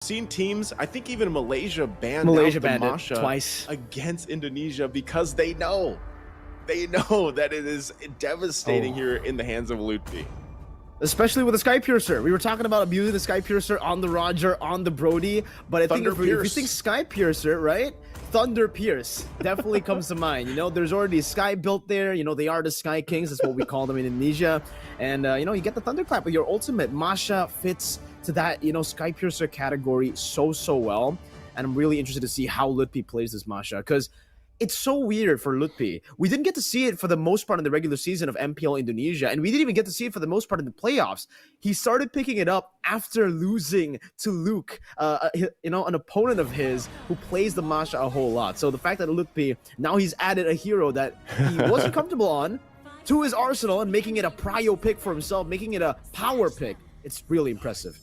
Seen teams, I think even Malaysia banned Masha twice against Indonesia because they know that it is devastating here in the hands of Lutfi. Especially with the Sky Piercer. We were talking about abusing the Sky Piercer on the Roger, on the Brody, but I think if you think Sky Piercer, right? Thunder Pierce definitely comes to mind. You know, there's already a Sky built there. You know, they are the Sky Kings. That's what we call them in Indonesia. And, you know, you get the Thunderclap with your ultimate. Masha fits to that, you know, Sky Piercer category so well. And I'm really interested to see how Lutfi plays this Masha, because it's so weird for Lutfi. We didn't get to see it for the most part in the regular season of MPL Indonesia, and we didn't even get to see it for the most part in the playoffs. He started picking it up after losing to Luke, you know, an opponent of his who plays the Masha a whole lot. So the fact that Lutfi, now he's added a hero that he wasn't comfortable on to his arsenal and making it a prio pick for himself, making it a power pick, it's really impressive.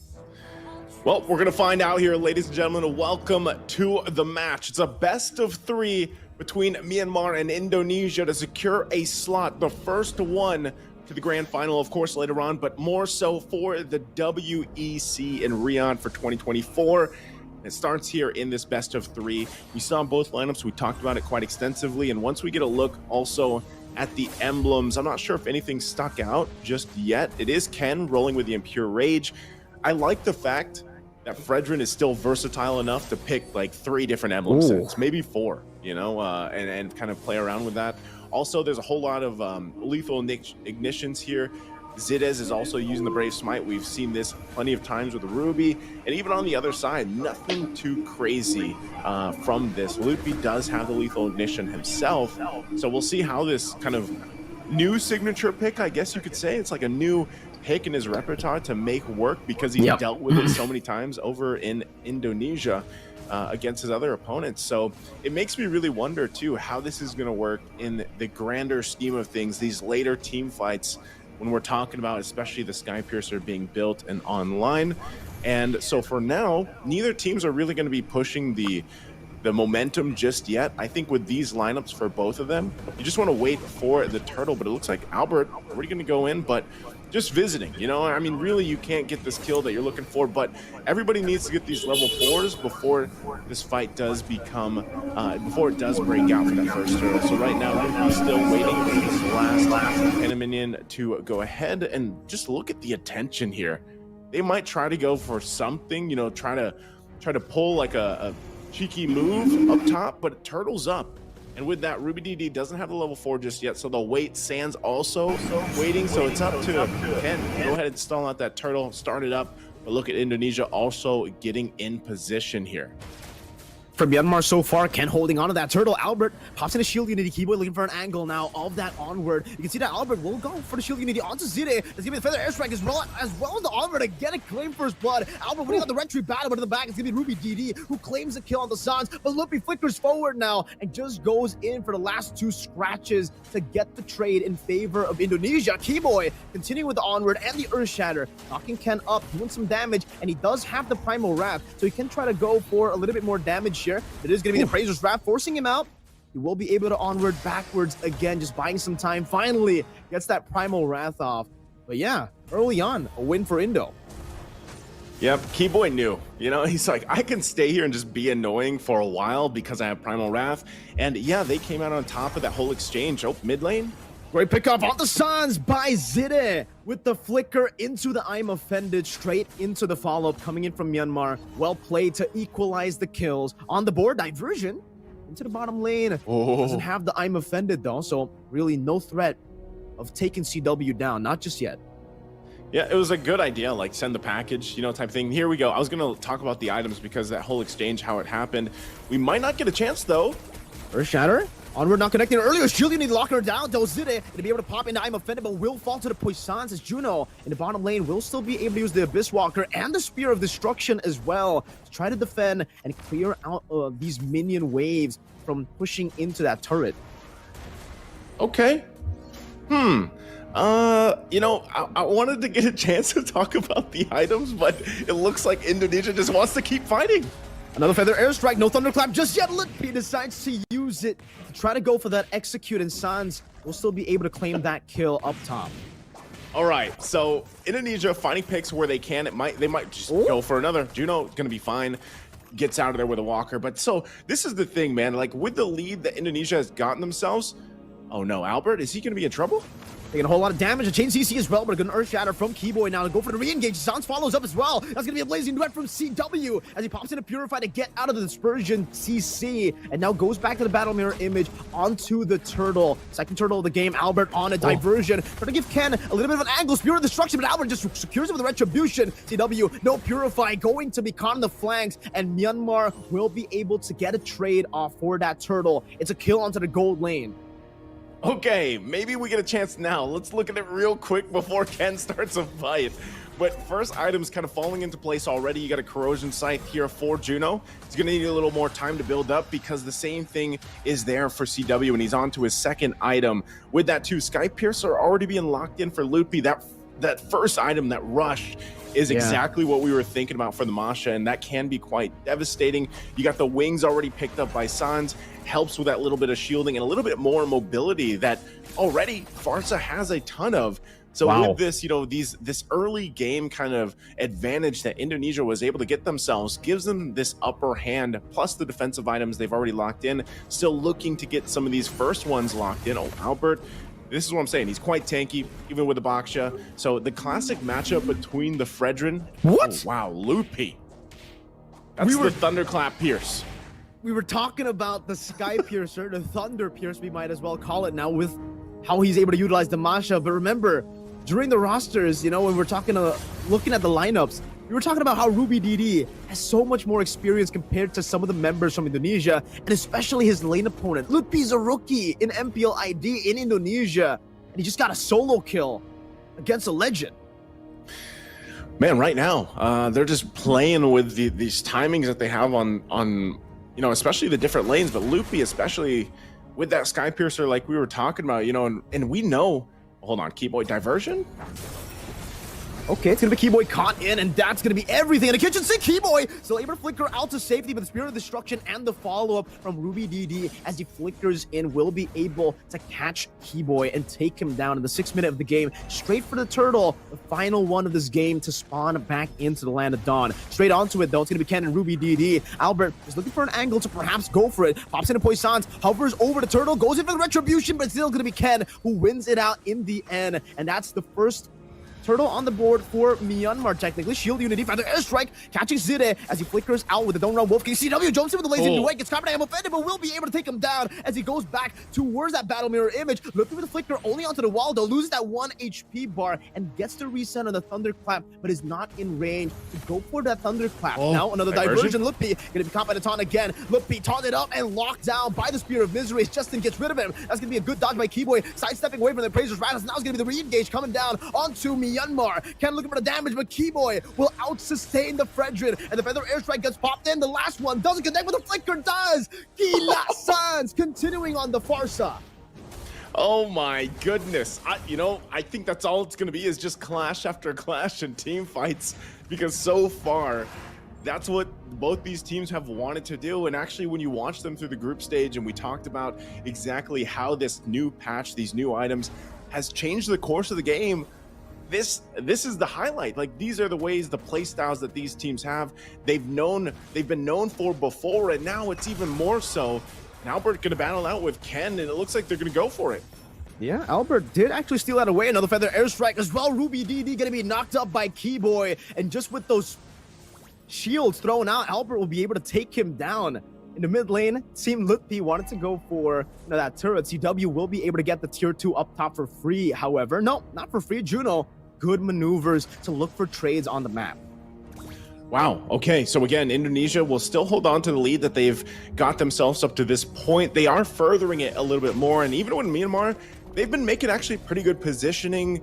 Well, we're going to find out here, ladies and gentlemen. Welcome to the match. It's a best of 3 between Myanmar and Indonesia to secure a slot, the first one to the grand final, of course, later on, but more so for the WEC in Riyadh for 2024. It starts here in this best of 3. We saw both lineups. We talked about it quite extensively. And once we get a look also at the emblems, I'm not sure if anything stuck out just yet. It is Ken rolling with the Impure Rage. I like the fact that Fredrin is still versatile enough to pick like 3 different emblem sets, maybe 4, you know, and kind of play around with that. Also, there's a whole lot of lethal ignitions here. Zidez is also using the Brave Smite. We've seen this plenty of times with the Ruby, and even on the other side, nothing too crazy from this. Lutfi does have the lethal ignition himself, so we'll see how this kind of new signature pick, I guess you could say, it's like a new pick in his repertoire to make work, because he's dealt with it so many times over in Indonesia against his other opponents. So it makes me really wonder too how this is going to work in the grander scheme of things, these later team fights, when we're talking about especially the Sky Piercer being built and online. And so for now, neither teams are really going to be pushing the momentum just yet. I think with these lineups for both of them, you just want to wait for the turtle. But it looks like Albert already going to go in, but just visiting, you know. I mean, really, you can't get this kill that you're looking for, but everybody needs to get these level 4s before this fight does become before it does break out for that first turtle. So right now, Lutfi's still waiting for this last minion to go ahead, and just look at the attention here. They might try to go for something, you know, try to pull like a cheeky move up top, but turtle's up. And with that, Ruby DD doesn't have the level 4 just yet, so they'll wait. Sans also waiting, so it's up to Ken. Go ahead and stall out that turtle, start it up. But look at Indonesia also getting in position here. From Myanmar so far, Ken holding on to that turtle. Albert pops in a shield unity. Keyboy looking for an angle now of that onward. You can see that Albert will go for the shield unity onto Zide. It's gonna be the feather airstrike as well as the onward to get a claim for his blood. Albert winning on the red tree battle, but in the back it's gonna be Ruby DD who claims the kill on the Sans. But Lutfi flickers forward now and just goes in for the last 2 scratches to get the trade in favor of Indonesia. Keyboy continuing with the onward and the Earth Shatter, knocking Ken up, doing some damage, and he does have the Primal Wrath, so he can try to go for a little bit more damage here. It is going to be the Appraiser's Wrath forcing him out. He will be able to onward backwards again, just buying some time. Finally gets that Primal Wrath off. But yeah, early on, a win for Indo. Yep, Keyboy knew. You know, he's like, I can stay here and just be annoying for a while because I have Primal Wrath. And yeah, they came out on top of that whole exchange. Oh, mid lane. Great pickup on the Sans by Zide with the flicker into the I'm Offended, straight into the follow-up coming in from Myanmar. Well played to equalize the kills. On the board, diversion into the bottom lane. Doesn't have the I'm Offended though, so really no threat of taking CW down, not just yet. Yeah, it was a good idea, like send the package, you know, type thing. Here we go. I was going to talk about the items because that whole exchange, how it happened. We might not get a chance though. Earth Shatter. Onward not connecting earlier. Shield need to lock her down. Dozide to be able to pop into I'm Offended, but will fall to the Poissons as Juno in the bottom lane will still be able to use the Abyss Walker and the Spear of Destruction as well to try to defend and clear out these minion waves from pushing into that turret. Okay. You know, I wanted to get a chance to talk about the items, but it looks like Indonesia just wants to keep fighting. Another feather airstrike, no thunderclap just yet. Lutfi decides to use it to try to go for that execute, and Sans will still be able to claim that kill up top. All right, so Indonesia finding picks where they can. They might just go for another. Juno gonna be fine. Gets out of there with a walker. But so this is the thing, man. Like with the lead that Indonesia has gotten themselves. Oh no, Albert, is he gonna be in trouble? Taking a whole lot of damage. A chain CC as well, but a good Earth Shatter from Keyboy now to go for the re-engage. Sans follows up as well. That's going to be a blazing duet from CW as he pops into Purify to get out of the Dispersion CC and now goes back to the Battle Mirror image onto the turtle. Second turtle of the game, Albert on a diversion. Trying to give Ken a little bit of an angle. Spirit of Destruction, but Albert just secures it with a Retribution. CW, no Purify, going to be caught on the flanks, and Myanmar will be able to get a trade off for that turtle. It's a kill onto the gold lane. Okay, maybe we get a chance now. Let's look at it real quick before Ken starts a fight. But first items kind of falling into place already. You got a Corrosion Scythe here for Juno. He's going to need a little more time to build up because the same thing is there for CW, and he's on to his second item. With that too, Sky Piercer already being locked in for Loopy. That first item, that rush, is exactly what we were thinking about for the Masha, and that can be quite devastating. You got the wings already picked up by Sans, helps with that little bit of shielding and a little bit more mobility that already Farsa has a ton of. So with this, you know, this early game kind of advantage that Indonesia was able to get themselves gives them this upper hand, plus the defensive items they've already locked in, still looking to get some of these first ones locked in. Oh, Albert, this is what I'm saying. He's quite tanky, even with the Baksha. So the classic matchup between the Fredrin. What? Oh, wow, Loopy. That's the Thunderclap Pierce. We were talking about the Sky Piercer, the Thunder Pierce, we might as well call it now, with how he's able to utilize the Masha. But remember, during the rosters, you know, when we're looking at the lineups, we were talking about how Ruby DD has so much more experience compared to some of the members from Indonesia, and especially his lane opponent. Lutfi's a rookie in MPL ID in Indonesia, and he just got a solo kill against a legend. Man, right now, they're just playing with these timings that they have on you know, especially the different lanes, but Loopy, especially with that Sky Piercer, like we were talking about, you know, and we know, hold on, Keyboy diversion? Okay, it's gonna be Keyboy caught in, and that's gonna be everything in the kitchen sink. Keyboy still able to flicker out to safety, but the Spirit of Destruction and the follow-up from Ruby DD as he flickers in will be able to catch Keyboy and take him down in the 6th minute of the game. Straight for the turtle, the final one of this game to spawn back into the Land of Dawn. Straight onto it though, it's gonna be Ken and Ruby DD. Albert is looking for an angle to perhaps go for it. Pops into Poissons, hovers over the turtle, goes in for the Retribution, but it's still gonna be Ken who wins it out in the end, and that's the first turtle on the board for Myanmar, technically. Shield Unity, Feather Airstrike, catching Zide as he flickers out with the Don't Run Wolf King. CW jumps in with the lazy duet, gets covered, offended, but will be able to take him down as he goes back towards that Battle Mirror image. Looking with the flicker only onto the wall, though, loses that 1 HP bar and gets to reset on the Thunderclap, but is not in range to go for that Thunderclap. Now another diversion. Loopy gonna be caught by the taunt again. Loopy taunted up and locked down by the Spear of Misery. Justin gets rid of him. That's gonna be a good dodge by Keyboy, sidestepping away from the Praisers Rattles. Now it's gonna be the re-engage coming down onto Myanmar. Ken looking for the damage, but Keyboy will out-sustain the Fredrin, and the Feather Airstrike gets popped in. The last one doesn't connect, but the flicker does! Gila Sans continuing on the Farsa. Oh my goodness. I think that's all it's going to be, is just clash after clash and team fights, because so far that's what both these teams have wanted to do. And actually, when you watch them through the group stage, and we talked about exactly how this new patch, these new items, has changed the course of the game, this is the highlight. Like, these are the ways, the play styles that these teams have. They've been known for before, and now it's even more so. And Albert gonna battle out with Ken, and it looks like they're gonna go for it. Yeah, Albert did actually steal that away. Another Feather Airstrike as well. Ruby DD gonna be knocked up by Keyboy, and just with those shields thrown out, Albert will be able to take him down. In the mid lane, Team Lutfi wanted to go for that turret. CW will be able to get the tier 2 up top for free. However, no, not for free. Juno, good maneuvers to look for trades on the map. Wow. Okay. So again, Indonesia will still hold on to the lead that they've got themselves up to this point. They are furthering it a little bit more. And even when Myanmar, they've been making actually pretty good positioning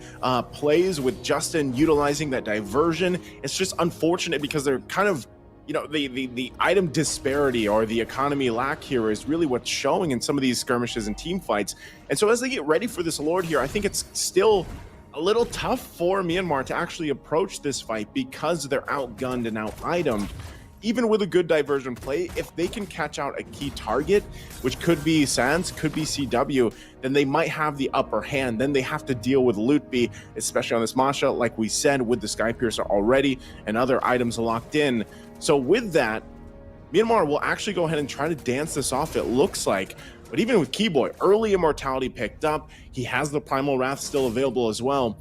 plays with Justin utilizing that diversion. It's just unfortunate because they're kind of, you know, the item disparity or the economy lack here is really what's showing in some of these skirmishes and team fights. And so as they get ready for this Lord here, I think it's still a little tough for Myanmar to actually approach this fight because they're outgunned and out-itemed. even with a good diversion play, if they can catch out a key target, which could be Sands, could be CW, then they might have the upper hand. Then they have to deal with Lutby, especially on this Masha, like we said, with the Skypiercer already and other items locked in. So with that, Myanmar will actually go ahead and try to dance this off, it looks like. But even with Keyboy, early Immortality picked up. He has the Primal Wrath still available as well.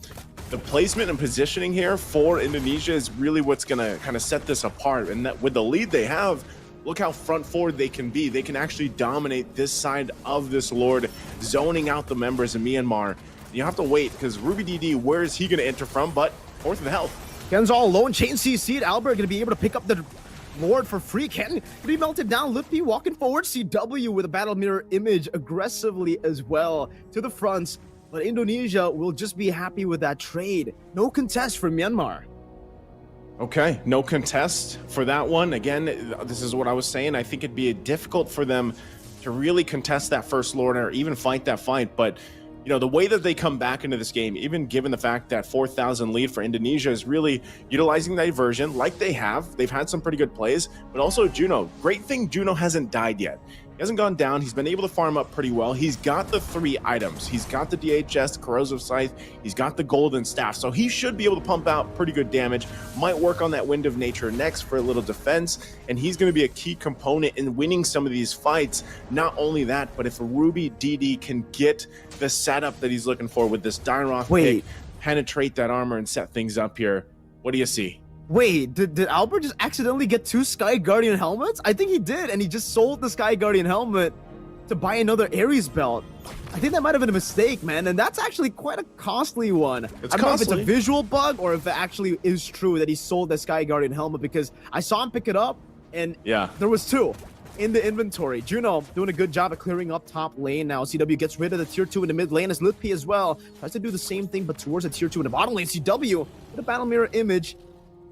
The placement and positioning here for Indonesia is really what's going to kind of set this apart. And that with the lead they have, look how front forward they can be. They can actually dominate this side of this Lord, zoning out the members of Myanmar. You have to wait, because Ruby DD, where is he going to enter from? But fourth in the health. Ken's all alone. Chain CC'd. Albert going to be able to pick up the Lord for free. Ken be melted down. Lutby walking forward. CW with a battle mirror image aggressively as well to the fronts. But Indonesia will just be happy with that trade. No contest for Myanmar. Okay, no contest for that one. Again, this is what I was saying. I think it'd be difficult for them to really contest that first Lord or even fight that fight. But, you know, the way that they come back into this game, even given the fact that 4,000 lead for Indonesia is really utilizing diversion like they have. They've had some pretty good plays, but also Juno. Great thing, Juno hasn't died yet. He hasn't gone down. He's been able to farm up pretty well. He's got the 3 items. He's got the DHS, Corrosive Scythe. He's got the Golden Staff. So he should be able to pump out pretty good damage. Might work on that Wind of Nature next for a little defense. And he's going to be a key component in winning some of these fights. Not only that, but if Ruby DD can get the setup that he's looking for with this Dairoth pick, penetrate that armor and set things up here, what do you see? Wait, did Albert just accidentally get 2 Sky Guardian helmets? I think he did, and he just sold the Sky Guardian helmet to buy another Ares belt. I think that might have been a mistake, man, and that's actually quite a costly one. It's I don't know if it's a visual bug or if it actually is true that he sold the Sky Guardian helmet, because I saw him pick it up, and there was 2 in the inventory. Juno doing a good job at clearing up top lane now. CW gets rid of the tier 2 in the mid lane as Lutby as well tries to do the same thing, but towards the tier 2 in the bottom lane. CW with a battle mirror image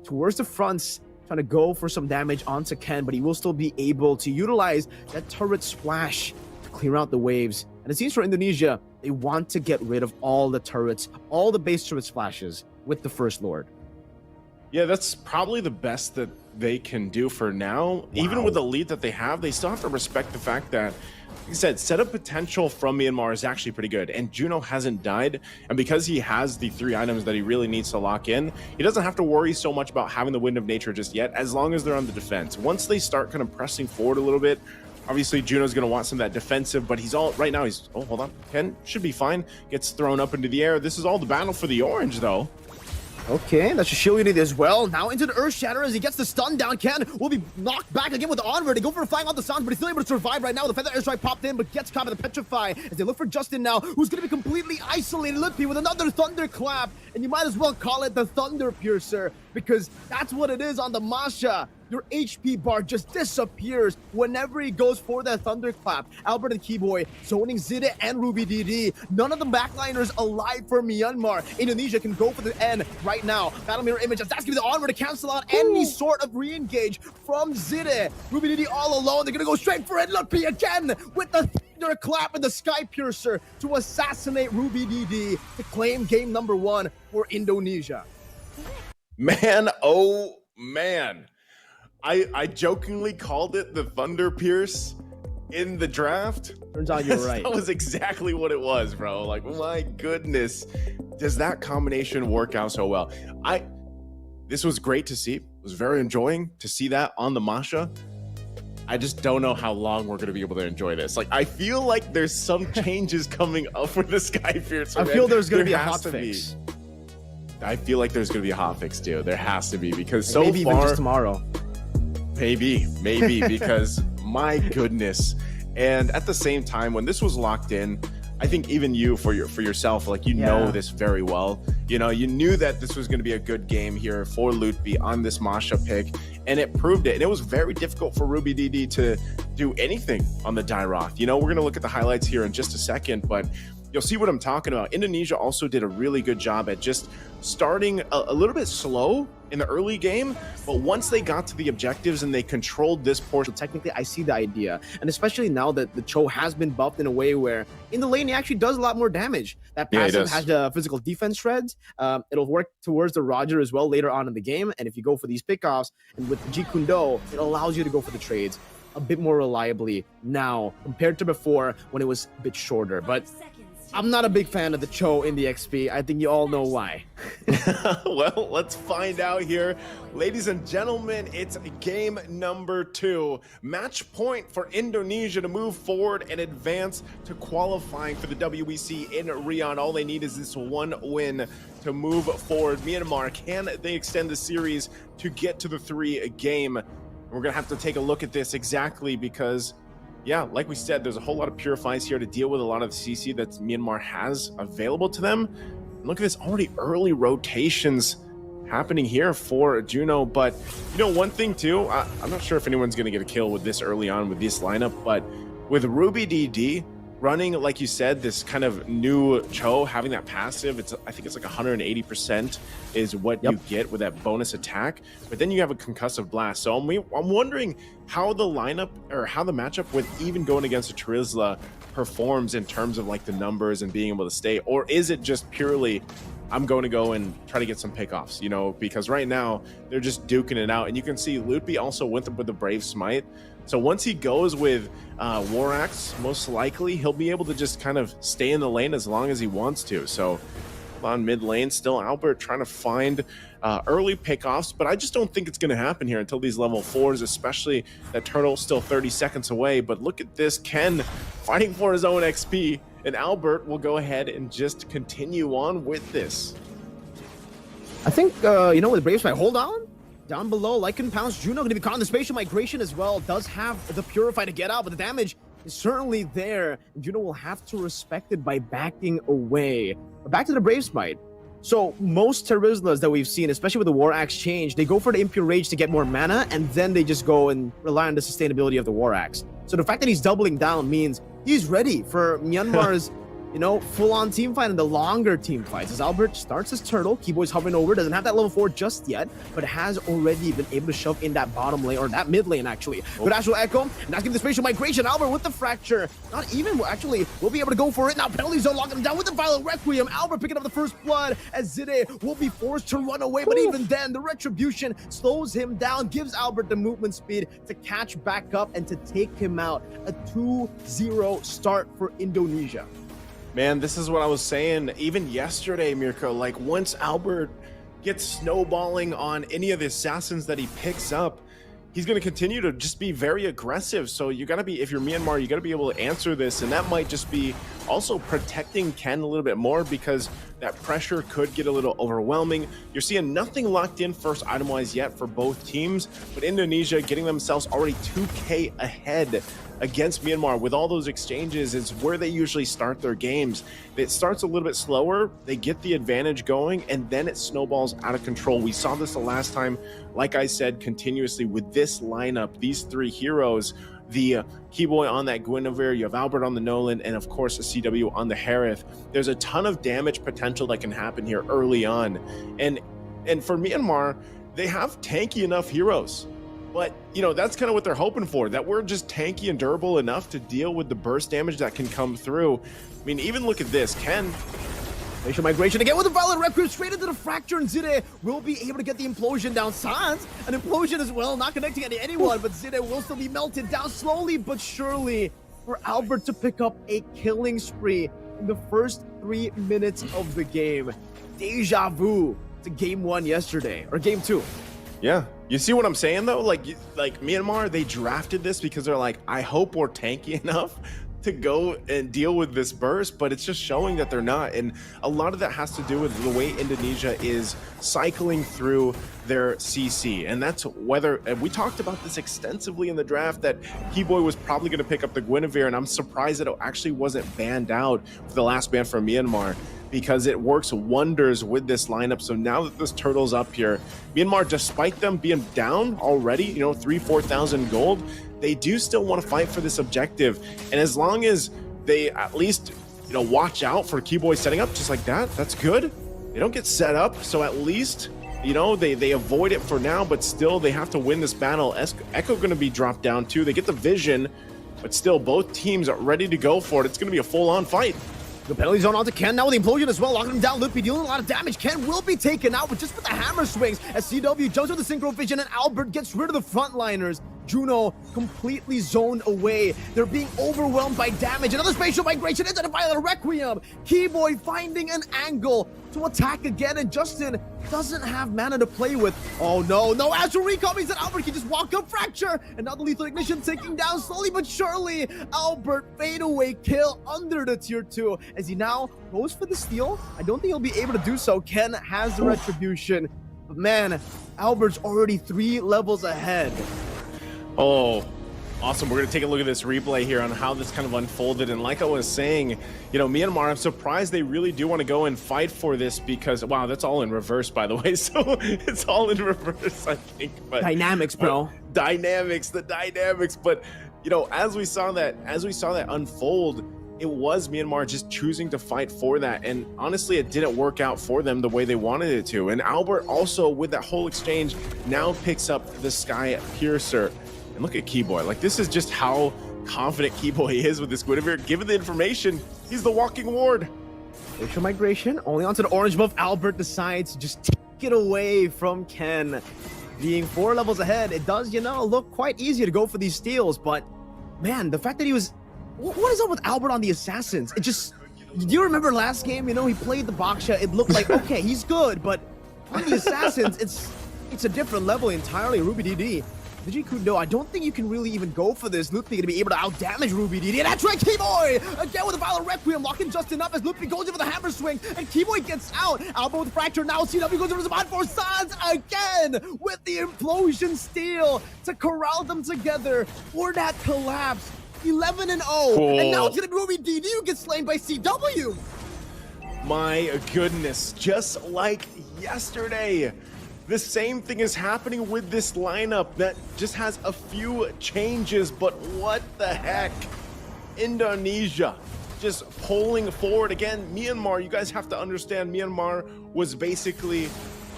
towards the fronts, trying to go for some damage onto Ken, but he will still be able to utilize that turret splash to clear out the waves. And it seems for Indonesia, they want to get rid of all the turrets, all the base turret splashes with the First Lord. Yeah, that's probably the best that they can do for now. Even with the lead that they have, they still have to respect the fact that, like I said, setup potential from Myanmar is actually pretty good, and Juno hasn't died, and because he has the 3 items that he really needs to lock in, he doesn't have to worry so much about having the Wind of Nature just yet, as long as they're on the defense. Once they start kind of pressing forward a little bit, obviously Juno's going to want some of that defensive, but he's all right now. He's hold on, Ken should be fine. Gets thrown up into the air. This is all the battle for the orange, though. Okay, that's a shield unit as well. Now into the Earth Shatter as he gets the stun down. Ken will be knocked back again with the Onward. They go for a flying off the sound, but he's still able to survive right now. The Feather Airstrike popped in, but gets caught by the Petrify as they look for Justin now, who's going to be completely isolated. Lutby with another Thunderclap, and you might as well call it the Thunder Piercer, because that's what it is on the Masha. Your HP bar just disappears whenever he goes for that Thunderclap. Albert and Keyboy zoning Zide and Ruby DD. None of the backliners alive for Myanmar. Indonesia can go for the end right now. Battle Mirror Image, that's gonna be the Onward to cancel out any sort of re-engage from Zide. Ruby DD all alone. They're gonna go straight for it. Lutby again with the Thunderclap and the Sky Piercer to assassinate Ruby DD to claim game number 1 for Indonesia. Man, oh man. I jokingly called it the Thunder Pierce in the draft. Turns out you're right. That was exactly what it was, bro. Like, my goodness, does that combination work out so well? This was great to see. It was very enjoying to see that on the Masha. I just don't know how long we're going to be able to enjoy this. Like, I feel like there's some changes coming up for the Sky Pierce. I feel there's going to be a hot fix. I feel like there's going to be a hot fix, too. There has to be, because so maybe far... even just tomorrow. Maybe, because my goodness. And at the same time, when this was locked in, I think even you for yourself, like, you know this very well. You know, you knew that this was going to be a good game here for Lutby on this Masha pick, and it proved it. And it was very difficult for Ruby DD to do anything on the Dairoth. You know, we're going to look at the highlights here in just a second, but you'll see what I'm talking about. Indonesia also did a really good job at just starting a little bit slow, in the early game, but once they got to the objectives and they controlled this portion. Technically, I see the idea, and especially now that the Cho has been buffed in a way where in the lane he actually does a lot more damage. That passive has the physical defense shreds. It'll work towards the Roger as well later on in the game, and if you go for these pickoffs and with Ji Kundo, it allows you to go for the trades a bit more reliably now compared to before when it was a bit shorter. But I'm not a big fan of the Cho in the XP. I think you all know why. Well, let's find out here. Ladies and gentlemen, it's game number 2. Match point for Indonesia to move forward and advance to qualifying for the WEC in Riyadh. All they need is this one win to move forward. Myanmar, can they extend the series to get to the 3 game? We're going to have to take a look at this exactly because, yeah, like we said, there's a whole lot of purifies here to deal with a lot of the CC that Myanmar has available to them. And look at this, already early rotations happening here for Juno. But, you know, one thing too, I'm not sure if anyone's going to get a kill with this early on with this lineup, but with Ruby DD running, like you said, this kind of new Cho, having that passive, I think it's like 180% is what you get with that bonus attack. But then you have a concussive blast. So I'm wondering how the lineup or how the matchup with even going against a Trizla performs in terms of like the numbers and being able to stay, or is it just purely I'm going to go and try to get some pickoffs, you know, because right now they're just duking it out. And you can see Lutby also went up with the Brave Smite. So once he goes with War Axe, most likely he'll be able to just kind of stay in the lane as long as he wants to. So on mid lane, still Albert trying to find early pickoffs, but I just don't think it's going to happen here until these level 4s, especially that Turtle still 30 seconds away. But look at this, Ken fighting for his own XP, and Albert will go ahead and just continue on with this. I think, you know, with Brave Smite, hold on. Down below, Lycan Pounce, Juno going to be caught in the spatial migration as well. Does have the Purify to get out, but the damage is certainly there. Juno will have to respect it by backing away. But back to the Brave Smite. So most Terizlas that we've seen, especially with the War Axe change, they go for the Impure Rage to get more mana, and then they just go and rely on the sustainability of the War Axe. So the fact that he's doubling down means he's ready for Myanmar's you know, full-on team fight and the longer team fights. As Albert starts his turtle, Keyboy's hovering over, doesn't have that level 4 just yet, but has already been able to shove in that bottom lane, or that mid lane actually. Good Astral Echo, and that's giving the spatial migration. Albert with the fracture, not even, actually, will be able to go for it. Now penalty zone locking him down with the Violent Requiem. Albert picking up the first blood, as Zide will be forced to run away, but even then, the Retribution slows him down, gives Albert the movement speed to catch back up and to take him out. A 2-0 start for Indonesia. Man, this is what I was saying even yesterday, Mirko. Like, once Albert gets snowballing on any of the assassins that he picks up, he's going to continue to just be very aggressive. So you got to be, if you're Myanmar, you got to be able to answer this. And that might just be also protecting Ken a little bit more, because that pressure could get a little overwhelming. You're seeing nothing locked in first item-wise yet for both teams, but Indonesia getting themselves already 2K ahead against Myanmar with all those exchanges is where they usually start their games. It starts a little bit slower, they get the advantage going, and then it snowballs out of control. We saw this the last time, like I said, continuously with this lineup, these three heroes, the Keyboy on that Guinevere, you have Albert on the Nolan, and of course a CW on the Harith. There's a ton of damage potential that can happen here early on. And for Myanmar, they have tanky enough heroes. But, you know, that's kind of what they're hoping for, that we're just tanky and durable enough to deal with the burst damage that can come through. I mean, even look at this. Ken. Spatial migration again with the Violent Requiem straight into the Fracture, and Zide will be able to get the Implosion down. Sans, an Implosion as well, not connecting to anyone, but Zide will still be melted down slowly but surely for Albert to pick up a killing spree in the first 3 minutes of the game. Deja vu to game 1 yesterday, or game 2. Yeah, you see what I'm saying though? Like Myanmar, they drafted this because they're like, I hope we're tanky enough to go and deal with this burst, but it's just showing that they're not. And a lot of that has to do with the way Indonesia is cycling through their CC. And that's whether, and we talked about this extensively in the draft, that Keyboy was probably going to pick up the Guinevere, and I'm surprised that it actually wasn't banned out for the last ban for Myanmar, because it works wonders with this lineup. So now that this turtle's up here, Myanmar, despite them being down already, you know, 3,000-4,000 gold, they do still want to fight for this objective. And as long as they at least, you know, watch out for Keyboy setting up just like that, that's good. They don't get set up, so at least you know, they avoid it for now, but still they have to win this battle. Echo going to be dropped down too. They get the vision, but still both teams are ready to go for it. It's going to be a full-on fight. The penalty zone onto Ken now with the implosion as well, locking him down. Loopy dealing a lot of damage. Ken will be taken out, but just with the hammer swings as CW jumps with the synchro vision and Albert gets rid of the frontliners. Juno completely zoned away. They're being overwhelmed by damage. Another spatial migration into the Violet Requiem. Keyboy finding an angle to attack again, and Justin doesn't have mana to play with. Oh no, no Astral Recall means that Albert can just walk up Fracture, and now the Lethal Ignition ticking down slowly but surely. Albert fadeaway kill under the tier 2 as he now goes for the steal. I don't think he'll be able to do so. Ken has the retribution, but man, Albert's already 3 levels ahead. Oh, awesome. We're going to take a look at this replay here on how this kind of unfolded. And like I was saying, you know, Myanmar, I'm surprised they really do want to go and fight for this because, wow, that's all in reverse, by the way. So it's all in reverse, I think. But dynamics, bro. The dynamics. But, you know, as we saw that unfold, it was Myanmar just choosing to fight for that. And honestly, it didn't work out for them the way they wanted it to. And Albert also, with that whole exchange, now picks up the Sky Piercer. And look at Keyboy. Like, this is just how confident Keyboy is with this Guinevere. Given the information, he's the walking ward. Facial migration only onto the orange buff. Albert decides to just take it away from Ken. Being 4 levels ahead, it does, you know, look quite easy to go for these steals. But man, the fact that he was... What is up with Albert on the Assassins? It just... Do you remember last game? You know, he played the Baksha. It looked like, okay, he's good. But on the Assassins, it's a different level entirely. Ruby DD. Kudo, I don't think you can really even go for this. Loopy gonna be able to out-damage Ruby DD, and that's right, Keyboy! Again with the Violet Requiem, locking Justin up as Loopy goes in for the hammer swing, and Keyboy gets out. Albert with Fracture, now CW goes over to the spot for Sans again with the Implosion Steal to corral them together for that collapse. 11-0, and now it's gonna be Ruby DD who gets slain by CW. My goodness, just like yesterday. The same thing is happening with this lineup that just has a few changes, but what the heck? Indonesia just pulling forward again. Myanmar, you guys have to understand, Myanmar was basically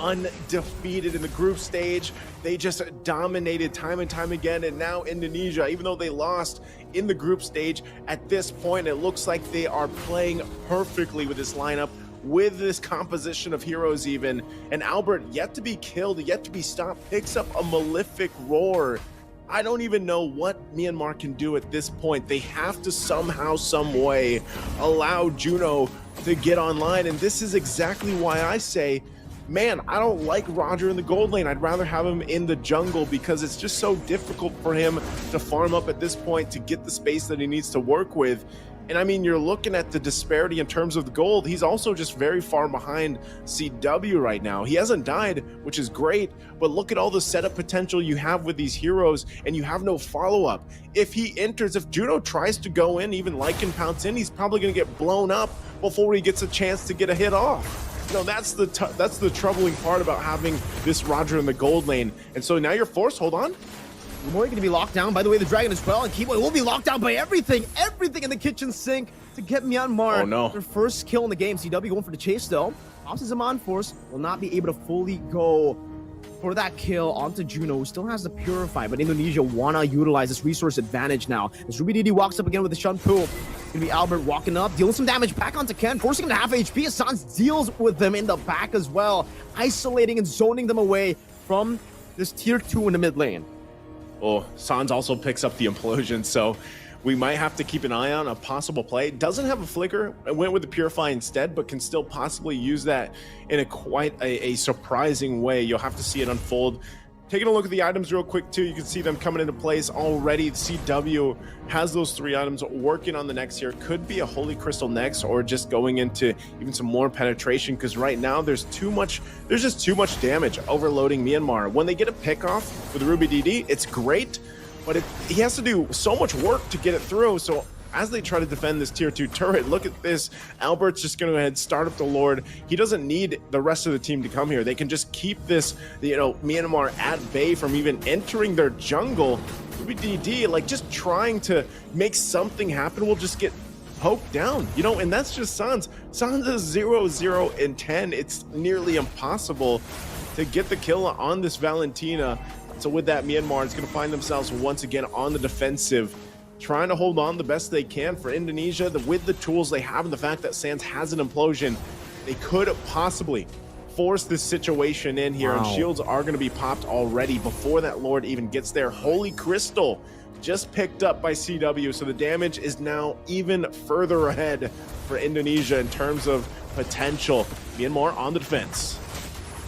undefeated in the group stage. They just dominated time and time again, and now Indonesia, even though they lost in the group stage, at this point it looks like they are playing perfectly with this lineup, with this composition of heroes even. And Albert, yet to be killed, yet to be stopped, picks up a Malefic Roar. I don't even know what Myanmar can do at this point. They have to somehow, some way allow Juno to get online, and this is exactly why I say, man, I don't like Roger in the gold lane. I'd rather have him in the jungle because it's just so difficult for him to farm up at this point to get the space that he needs to work with. And I mean, you're looking at the disparity in terms of the gold. He's also just very far behind CW right now. He hasn't died, which is great, but look at all the setup potential you have with these heroes, and you have no follow-up. If he enters, if Juno tries to go in, even Lycan pounce in, he's probably going to get blown up before he gets a chance to get a hit off. You know, that's the troubling part about having this Roger in the gold lane. And so now you're forced, hold on. Keyboy gonna be locked down. By the way, the dragon as well, and Keyboy will be locked down by everything in the kitchen sink to get Myanmar their first kill in the game. CW going for the chase though. Options Amon Force will not be able to fully go for that kill onto Juno, who still has the Purify, but Indonesia wanna utilize this resource advantage now. As Ruby DD walks up again with the Shunpu, gonna be Albert walking up, dealing some damage back onto Ken, forcing him to half HP as Sans deals with them in the back as well, isolating and zoning them away from this tier 2 in the mid lane. Oh, Sans also picks up the implosion, so we might have to keep an eye on a possible play. Doesn't have a flicker, it went with the Purify instead, but can still possibly use that in a quite a surprising way. You'll have to see it unfold. Taking a look at the items real quick too, you can see them coming into place already. CW has those 3 items working on the next here. Could be a Holy Crystal next, or just going into even some more penetration, because right now there's just too much damage overloading Myanmar. When they get a pick off with Ruby DD, it's great, but he has to do so much work to get it through. So as they try to defend this tier 2 turret, look at this. Albert's just going to go ahead and start up the Lord. He doesn't need the rest of the team to come here. They can just keep this, you know, Myanmar at bay from even entering their jungle. DD, like, just trying to make something happen will just get poked down, you know, and that's just Sans. Sans is 0-0 in 10. It's nearly impossible to get the kill on this Valentina. So with that, Myanmar is going to find themselves once again on the defensive, trying to hold on the best they can. For Indonesia, with the tools they have and the fact that Sands has an implosion, they could possibly force this situation in here. And shields are going to be popped already before that Lord even gets there. Holy Crystal just picked up by CW, so the damage is now even further ahead for Indonesia in terms of potential. Myanmar on the defense.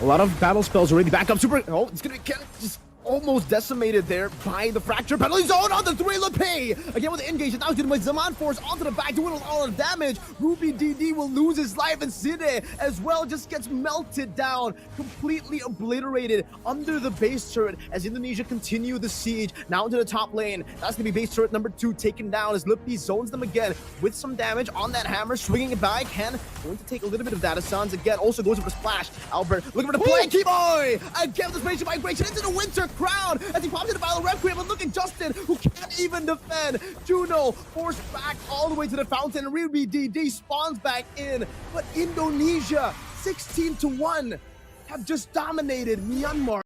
A lot of battle spells already back up. Super. Oh, it's gonna be just almost decimated there by the fracture penalty zone on the 3 Lepay. Again with the engage, and now he's gonna put Zaman Force onto the back, doing all the damage. Ruby DD will lose his life, and Side as well just gets melted down, completely obliterated under the base turret as Indonesia continue the siege. Now into the top lane. That's gonna be base turret number 2 taken down as Lippy zones them again with some damage on that hammer, swinging it back. Ken going to take a little bit of that. Sans again also goes for the splash. Albert looking for the play. Keyboy again with the spatial migration into the winter crown as he pops into Battle Requiem, and look at Justin, who can't even defend. Juno forced back all the way to the fountain, and Ruby DD spawns back in. But Indonesia, 16-1, have just dominated Myanmar.